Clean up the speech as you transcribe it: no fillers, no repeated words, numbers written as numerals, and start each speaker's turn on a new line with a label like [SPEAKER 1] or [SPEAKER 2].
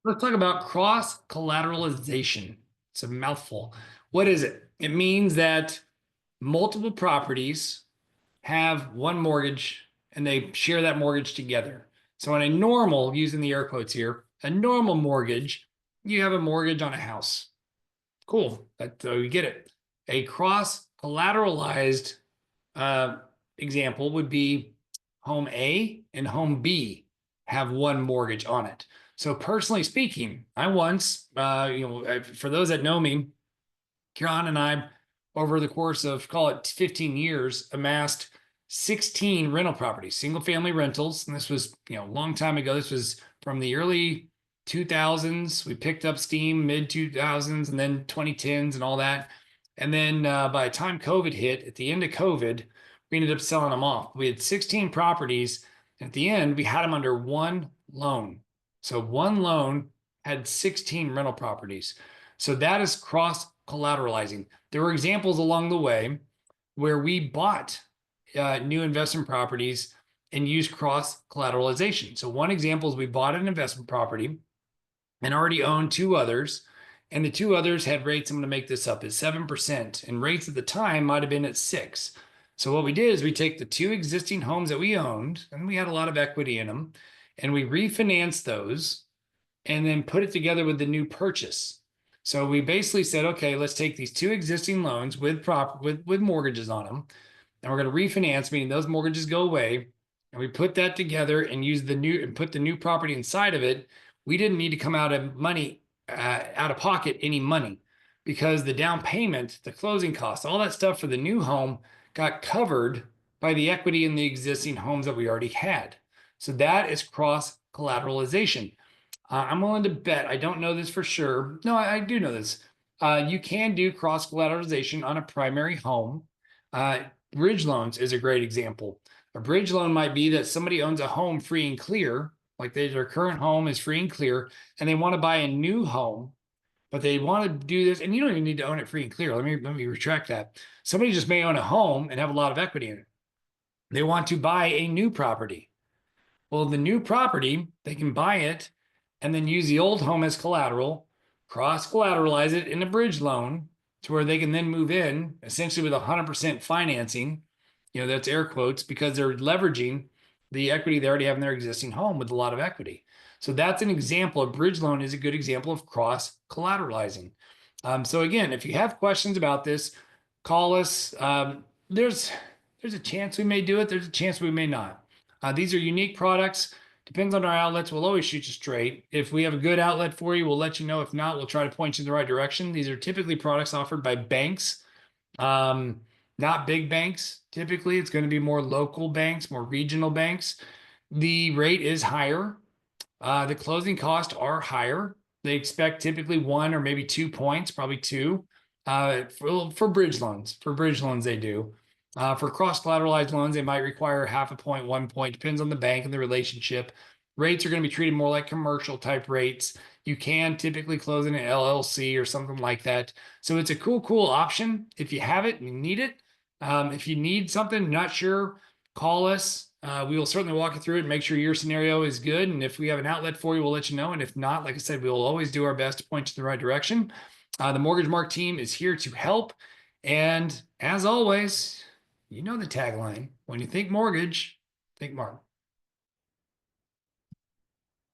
[SPEAKER 1] Let's talk about cross collateralization. It's a mouthful. What is it? It means that multiple properties have one mortgage and they share that mortgage together. So, on a normal, using the air quotes here, a normal mortgage, you have a mortgage on a house. Cool. You get it. A cross collateralized example would be home A and home B have one mortgage on it. So personally speaking, I once, for those that know me, Kieran and I, over the course of call it 15 years, amassed 16 rental properties, single family rentals. And this was, a long time ago. This was from the early 2000s. We picked up steam mid 2000s and then 2010s and all that. And then by the time COVID hit, at the end of COVID, we ended up selling them off. We had 16 properties. And at the end, we had them under one loan. So one loan had 16 rental properties. So that is cross collateralizing. There were examples along the way where we bought new investment properties and used cross collateralization. So one example is we bought an investment property and already owned two others. And the two others had rates, I'm going to make this up, at 7%. And rates at the time might have been at 6. So what we did is we take the two existing homes that we owned, and we had a lot of equity in them, and we refinanced those and then put it together with the new purchase. So we basically said, okay, let's take these two existing loans with mortgages on them, and we're going to refinance, meaning those mortgages go away, and we put that together and use the new and put the new property inside of it. We didn't need to come out of pocket any money because the down payment, the closing costs, all that stuff for the new home got covered by the equity in the existing homes that we already had. So that is cross collateralization. I'm willing to bet, I don't know this for sure. No, I do know this. You can do cross collateralization on a primary home. Bridge loans is a great example. A bridge loan might be that somebody owns a home free and clear, like their current home is free and clear, and they want to buy a new home, but they want to do this, and you don't even need to own it free and clear. Let me retract that. Somebody just may own a home and have a lot of equity in it. They want to buy a new property. Well, the new property, they can buy it and then use the old home as collateral, cross collateralize it in a bridge loan to where they can then move in essentially with 100% financing. That's air quotes because they're leveraging the equity they already have in their existing home with a lot of equity. So that's an example. A bridge loan is a good example of cross collateralizing. So again, if you have questions about this, call us. There's a chance we may do it. There's a chance we may not. These are unique products. Depends on our outlets. We'll always shoot you straight. If we have a good outlet for you, we'll let you know. If not, we'll try to point you in the right direction. These are typically products offered by banks, not big banks. Typically, it's going to be more local banks, more regional banks. The rate is higher. The closing costs are higher. They expect typically 1 or maybe 2 points, probably 2, for bridge loans. For bridge loans, they do. For cross-collateralized loans, they might require 0.5 point, 1 point, depends on the bank and the relationship. Rates are going to be treated more like commercial type rates. You can typically close in an LLC or something like that. So it's a cool option. If you have it and you need it, if you need something, not sure, call us. We will certainly walk you through it and make sure your scenario is good. And if we have an outlet for you, we'll let you know. And if not, like I said, we will always do our best to point you in the right direction. The Mortgage Mark team is here to help. And as always, you know the tagline, when you think mortgage, think Mark.